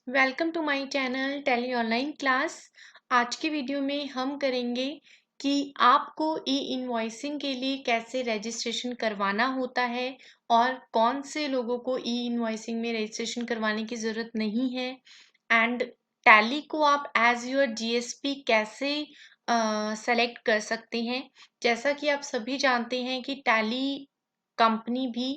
Welcome to my channel Tally online class. आज की video में हम करेंगे कि आपको ई इनवॉइसिंग के लिए कैसे रजिस्ट्रेशन करवाना होता है और कौन से लोगों को ई इनवॉइसिंग में रजिस्ट्रेशन करवाने की ज़रूरत नहीं है, एंड टैली को आप एज योर जीएसपी कैसे सेलेक्ट कर सकते हैं। जैसा कि आप सभी जानते हैं कि टैली कंपनी भी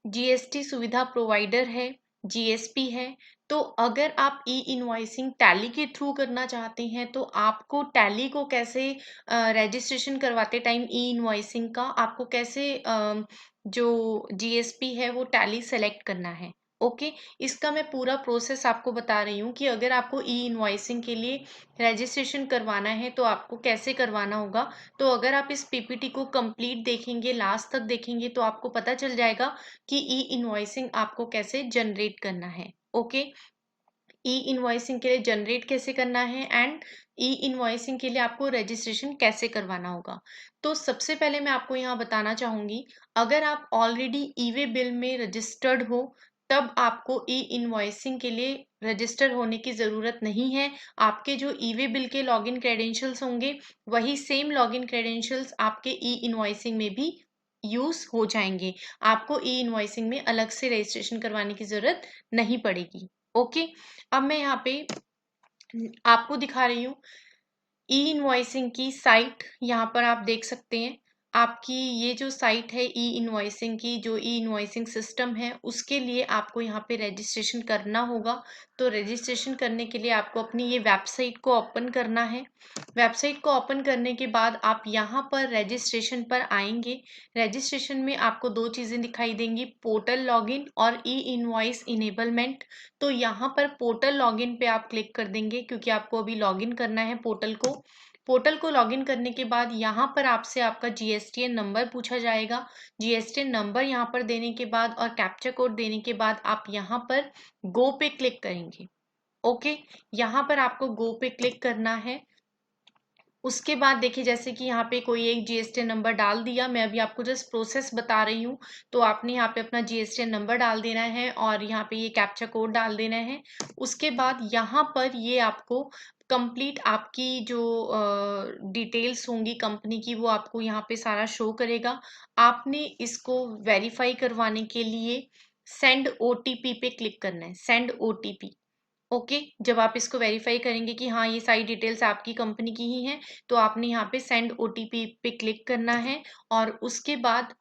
जीएसटी सुविधा प्रोवाइडर है, जीएसपी है। तो अगर आप ई इनवॉइसिंग टैली के थ्रू करना चाहते हैं तो आपको टैली को कैसे रजिस्ट्रेशन करवाते टाइम ई इनवॉइसिंग का आपको कैसे जो जीएसपी है वो टैली सेलेक्ट करना है। ओके, इसका मैं पूरा प्रोसेस आपको बता रही हूँ कि अगर आपको ई इनवॉइसिंग के लिए रजिस्ट्रेशन करवाना है तो आपको कैसे करवाना होगा। तो अगर आप इस पीपीटी को कंप्लीट देखेंगे, लास्ट तक देखेंगे, तो आपको पता चल जाएगा कि ई इनवॉइसिंग आपको कैसे जनरेट करना है। ओके, ई इनवॉइसिंग के लिए जनरेट कैसे करना है एंड ई इनवॉइसिंग के लिए आपको रजिस्ट्रेशन कैसे करवाना होगा। तो सबसे पहले मैं आपको यहाँ बताना चाहूंगी, अगर आप ऑलरेडी ई वे बिल में रजिस्टर्ड हो तब आपको ई इनवॉइसिंग के लिए रजिस्टर होने की ज़रूरत नहीं है। आपके जो ई वे बिल के लॉगिन क्रेडेंशियल्स होंगे वही सेम लॉगिन क्रेडेंशियल्स आपके ई इनवॉइसिंग में भी यूज हो जाएंगे। आपको ई इनवॉइसिंग में अलग से रजिस्ट्रेशन करवाने की ज़रूरत नहीं पड़ेगी। ओके, अब मैं यहाँ पे आपको दिखा रही हूँ ई इनवॉइसिंग की साइट। यहाँ पर आप देख सकते हैं आपकी ये जो साइट है ई इनवॉइसिंग की, जो ई इनवॉइसिंग सिस्टम है उसके लिए आपको यहाँ पे रजिस्ट्रेशन करना होगा। तो रजिस्ट्रेशन करने के लिए आपको अपनी ये वेबसाइट को ओपन करना है। वेबसाइट को ओपन करने के बाद आप यहाँ पर रजिस्ट्रेशन पर आएंगे। रजिस्ट्रेशन में आपको दो चीज़ें दिखाई देंगी, पोर्टल लॉगिन और ई इनवॉइस इनेबलमेंट। तो यहाँ पर पोर्टल लॉगिन पे आप क्लिक कर देंगे क्योंकि आपको अभी लॉगिन करना है पोर्टल को। पोर्टल को लॉगिन करने के बाद यहाँ पर आपसे आपका जीएसटीएन नंबर पूछा जाएगा। जीएसटीएन नंबर यहाँ पर देने के बाद और कैप्चा कोड देने के बाद आप यहाँ पर गो पे क्लिक करेंगे। ओके, यहाँ पर आपको गो पे क्लिक करना है। उसके बाद देखिए, जैसे कि यहाँ पे कोई एक जीएसटी नंबर डाल दिया, मैं अभी आपको जस्ट प्रोसेस बता रही हूँ। तो आपने यहाँ पे अपना जीएसटी नंबर डाल देना है और यहाँ पे ये कैप्चा कोड डाल देना है। उसके बाद यहाँ पर ये आपको कंप्लीट आपकी जो डिटेल्स होंगी कंपनी की वो आपको यहाँ पे सारा शो करेगा। आपने इसको वेरीफाई करवाने के लिए सेंड ओटीपी पे क्लिक करना है, सेंड ओटीपी। ओके, जब आप इसको वेरीफाई करेंगे कि हाँ ये सारी डिटेल्स आपकी कंपनी की ही हैं तो आपने यहाँ पे सेंड ओटीपी पे क्लिक करना है और उसके बाद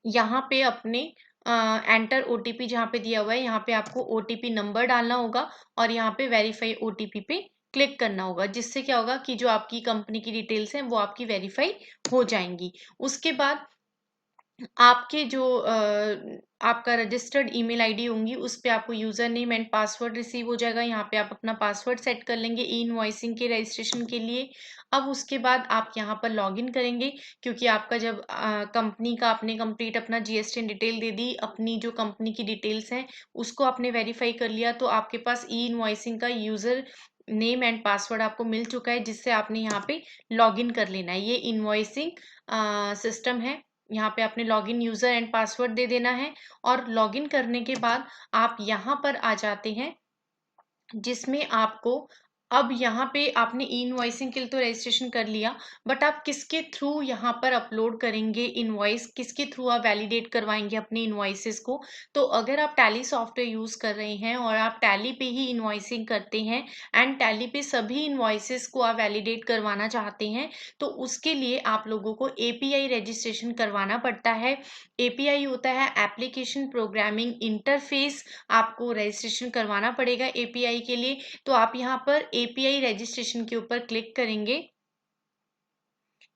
यहाँ पे अपने एंटर ओटीपी जहाँ पे दिया हुआ है यहाँ पे आपको ओटीपी नंबर डालना होगा और यहाँ पे वेरीफाई ओटीपी पे क्लिक करना होगा, जिससे क्या होगा कि जो आपकी कंपनी की डिटेल्स हैं वो आपकी वेरीफाई हो जाएंगी। उसके बाद आपके जो आपका रजिस्टर्ड ईमेल आईडी होंगी उस पे आपको user name and password receive हो जाएगा। यहाँ पे आप अपना पासवर्ड सेट कर लेंगे ई इनवॉइसिंग के रजिस्ट्रेशन के लिए। अब उसके बाद आप यहाँ पर लॉगिन करेंगे क्योंकि आपका जब कंपनी का आपने कंप्लीट अपना जीएसटी डिटेल दे दी, अपनी जो कंपनी की डिटेल्स हैं उसको आपने वेरीफाई कर लिया, तो आपके पास ई इनवॉइसिंग का यूज़र नेम एंड पासवर्ड आपको मिल चुका है जिससे आपने यहाँ पे लॉगिन कर लेना है। ये इनवॉइसिंग सिस्टम है। यहाँ पे आपने लॉगिन यूजर एंड पासवर्ड दे देना है और लॉगिन करने के बाद आप यहाँ पर आ जाते हैं जिसमें आपको अब यहाँ पे आपने ई इनवॉइसिंग के लिए तो रजिस्ट्रेशन कर लिया, बट आप किसके थ्रू यहाँ पर अपलोड करेंगे इनवॉइस, किसके थ्रू आप वैलिडेट करवाएंगे अपनी इनवॉइसेस को। तो अगर आप टैली सॉफ्टवेयर यूज कर रहे हैं और आप टैली पे ही इनवॉइसिंग करते हैं एंड टैली पे सभी इनवॉइसेस को आप वैलिडेट करवाना चाहते हैं तो उसके लिए आप लोगों को एपीआई रजिस्ट्रेशन करवाना पड़ता है। एपीआई होता है एप्लीकेशन प्रोग्रामिंग इंटरफेस। आपको रजिस्ट्रेशन करवाना पड़ेगा एपीआई के लिए। तो आप यहाँ पर एपीआई रजिस्ट्रेशन के ऊपर क्लिक करेंगे।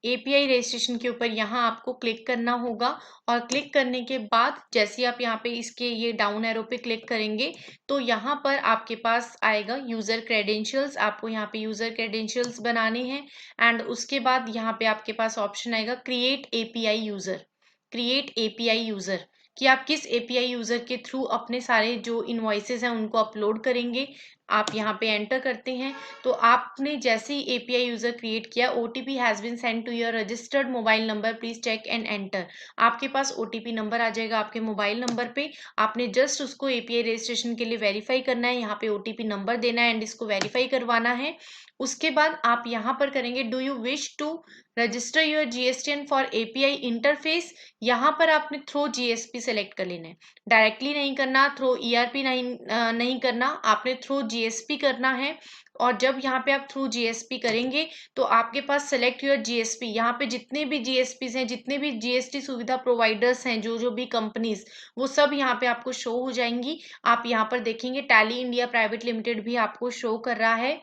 एपीआई रजिस्ट्रेशन के ऊपर यहाँ आपको क्लिक करना होगा और क्लिक करने के बाद जैसे आप यहाँ पे इसके ये डाउन एरो पे क्लिक करेंगे तो यहाँ पर आपके पास आएगा यूजर क्रेडेंशियल्स। आपको यहाँ पे यूजर क्रेडेंशियल्स बनाने हैं एंड उसके बाद यहाँ पे आपके पास ऑप्शन आएगा create API user. Create API user कि आप किस एपीआई यूजर के थ्रू अपने सारे जो इनवॉइसेस हैं उनको अपलोड करेंगे। आप यहाँ पे एंटर करते हैं तो आपने जैसे ही एपीआई यूजर क्रिएट किया, OTP has been send to your registered mobile number, please check and enter. आपके पास ओटीपी नंबर आ जाएगा आपके मोबाइल नंबर पे। आपने जस्ट उसको एपीआई रजिस्ट्रेशन के लिए वेरीफाई करना है, यहाँ पे ओटीपी नंबर देना है एंड इसको वेरीफाई करवाना है। उसके बाद आप यहाँ पर करेंगे do you wish to register your GSTN for API interface. यहाँ पर आपने थ्रो जीएसपी सेलेक्ट कर लेना है, डायरेक्टली नहीं करना, थ्रो ईआरपी नहीं करना, आपने थ्रू जीएसपी करना है। और जब यहाँ पे आप थ्रू जीएसपी करेंगे तो आपके पास सेलेक्ट योर जीएसपी, यहाँ पे जितने भी जीएसपीज हैं, जितने भी जीएसटी सुविधा प्रोवाइडर्स हैं, जो भी कंपनीज, वो सब यहाँ पे आपको शो हो जाएंगी। आप यहाँ पर देखेंगे टैली इंडिया प्राइवेट लिमिटेड भी आपको शो कर रहा है,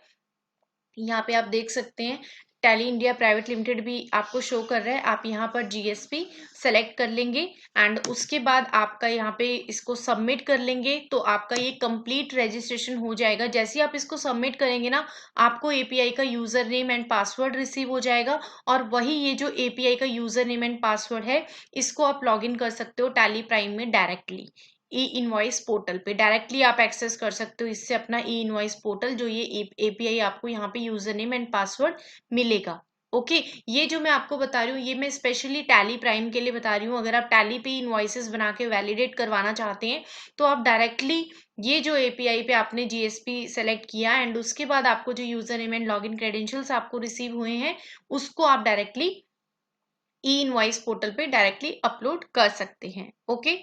यहाँ पे आप देख सकते हैं टैली इंडिया प्राइवेट लिमिटेड भी आपको शो कर रहा है। आप यहाँ पर जीएसपी सेलेक्ट कर लेंगे एंड उसके बाद आपका यहाँ पे इसको सबमिट कर लेंगे तो आपका ये कंप्लीट रजिस्ट्रेशन हो जाएगा। जैसे ही आप इसको सबमिट करेंगे ना, आपको एपीआई का user name and password receive हो जाएगा और वही ये जो एपीआई का यूजर नेम एंड पासवर्ड है, इसको आप लॉग इन कर सकते हो टैली प्राइम में डायरेक्टली। ई इनवॉइस पोर्टल पे डायरेक्टली आप एक्सेस कर सकते हो इससे अपना ई इनवॉइस पोर्टल, जो ये एपीआई आपको यहाँ पे यूजर नेम एंड पासवर्ड मिलेगा। ओके, ये जो मैं आपको बता रही हूँ ये मैं स्पेशली टैली प्राइम के लिए बता रही हूँ। अगर आप टैली पे इनवॉइसेस बना के वैलिडेट करवाना चाहते हैं तो आप डायरेक्टली ये जो एपीआई पे आपने जीएसपी सेलेक्ट किया एंड उसके बाद आपको जो user name and login credentials आपको रिसीव हुए हैं, उसको आप डायरेक्टली ई इनवॉइस पोर्टल पे डायरेक्टली अपलोड कर सकते हैं। Okay,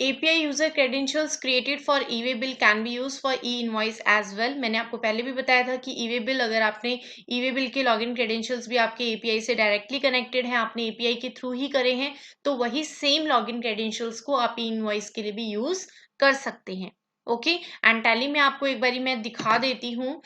API user credentials created for e-way bill can be used for e-invoice as well। मैंने आपको पहले भी बताया था कि e-way bill, अगर आपने e-way bill के लॉगिन क्रेडेंशियल्स भी आपके API से डायरेक्टली कनेक्टेड हैं, आपने API के थ्रू ही करे हैं, तो वही सेम लॉगिन क्रेडेंशियल्स को आप e-invoice के लिए भी यूज कर सकते हैं। ओके, एंड टैली में आपको एक बारी मैं दिखा देती हूँ,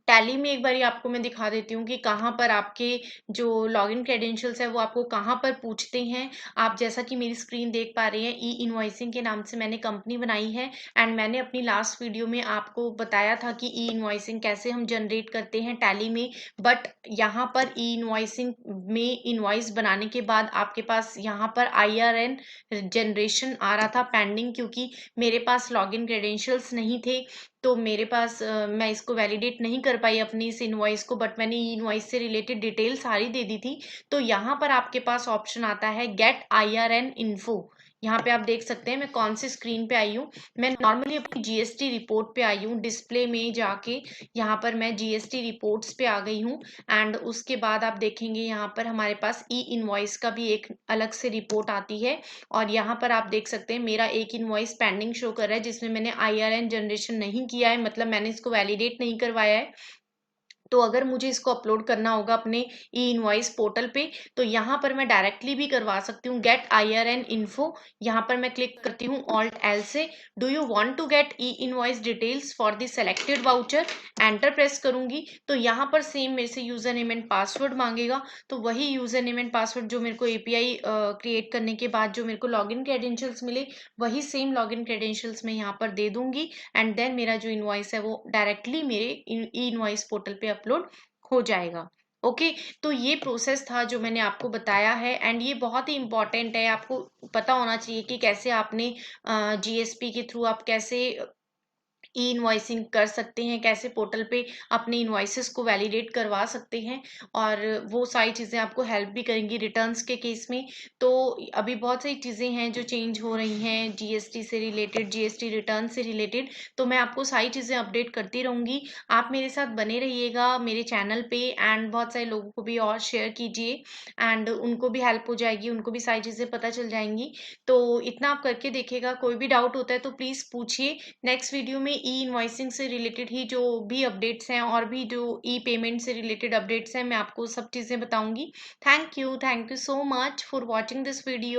टैली में एक बारी आपको मैं दिखा देती हूँ कि कहाँ पर आपके जो लॉगिन क्रेडेंशियल्स है वो आपको कहाँ पर पूछते हैं। आप जैसा कि मेरी स्क्रीन देख पा रहे हैं, ई इनवॉइसिंग के नाम से मैंने कंपनी बनाई है एंड मैंने अपनी लास्ट वीडियो में आपको बताया था कि ई इनवॉइसिंग कैसे हम जनरेट करते हैं टैली में। बट यहाँ पर ई इनवॉइसिंग में इनवॉइस बनाने के बाद आपके पास यहाँ पर IRN जनरेशन आ रहा था पेंडिंग, क्योंकि मेरे पास लॉगिन क्रेडेंशियल्स नहीं थे तो मेरे पास मैं इसको वैलिडेट नहीं कर पाई अपनी इस इनवॉइस को, बट मैंने ई इनवॉइस से रिलेटेड डिटेल सारी दे दी थी। तो यहाँ पर आपके पास ऑप्शन आता है गेट IRN इन्फो। यहाँ पे आप देख सकते हैं मैं कौन सी स्क्रीन पे आई हूँ। मैं नॉर्मली अपनी जीएसटी रिपोर्ट पे आई हूँ, डिस्प्ले में जाके यहाँ पर मैं जीएसटी रिपोर्ट्स पे आ गई हूँ एंड उसके बाद आप देखेंगे यहाँ पर हमारे पास ई इनवॉइस का भी एक अलग से रिपोर्ट आती है और यहाँ पर आप देख सकते हैं मेरा एक इनवॉइस पेंडिंग शो कर रहा है जिसमें मैंने IRN जनरेशन नहीं किया है, मतलब मैंने इसको वैलिडेट नहीं करवाया है। तो अगर मुझे इसको अपलोड करना होगा अपने ई इनवॉइस पोर्टल पे तो यहाँ पर मैं डायरेक्टली भी करवा सकती हूँ गेट IRN इन्फो। यहाँ पर मैं क्लिक करती हूँ ऑल्ट एल से, do you want to get e invoice details for the selected voucher, enter press करूंगी तो यहाँ पर सेम मेरे से यूजर नेम एंड पासवर्ड मांगेगा। तो वही यूजर नेम एंड पासवर्ड जो मेरे को एपीआई क्रिएट करने के बाद जो मेरे को लॉगिन क्रेडेंशियल्स मिले, वही सेम लॉगिन क्रेडेंशियल्स मैं यहाँ पर दे दूंगी एंड देन मेरा जो इनवॉइस है वो डायरेक्टली मेरे ई इनवॉइस पोर्टल पे अपलोड हो जाएगा। ओके, तो ये प्रोसेस था जो मैंने आपको बताया है एंड ये बहुत ही इंपॉर्टेंट है, आपको पता होना चाहिए कि कैसे आपने जीएसपी के थ्रू आप कैसे ई इनवॉइसिंग कर सकते हैं, कैसे पोर्टल पे अपने इनवॉइसेस को वैलिडेट करवा सकते हैं और वो सारी चीज़ें आपको हेल्प भी करेंगी रिटर्न्स के केस में। तो अभी बहुत सारी चीज़ें हैं जो चेंज हो रही हैं जीएसटी से रिलेटेड, जीएसटी रिटर्न से रिलेटेड, तो मैं आपको सारी चीज़ें अपडेट करती रहूँगी। आप मेरे साथ बने रहिएगा मेरे चैनल पे एंड बहुत सारे लोगों को भी और शेयर कीजिए एंड उनको भी हेल्प हो जाएगी, उनको भी सारी चीज़ें पता चल जाएंगी। तो इतना आप करके देखिएगा, कोई भी डाउट होता है तो प्लीज़ पूछिए। नेक्स्ट वीडियो में ई इनवॉइसिंग से रिलेटेड ही जो भी अपडेट्स हैं और भी जो ई पेमेंट से रिलेटेड अपडेट्स हैं मैं आपको सब चीज़ें बताऊंगी। Thank you so much for watching this video.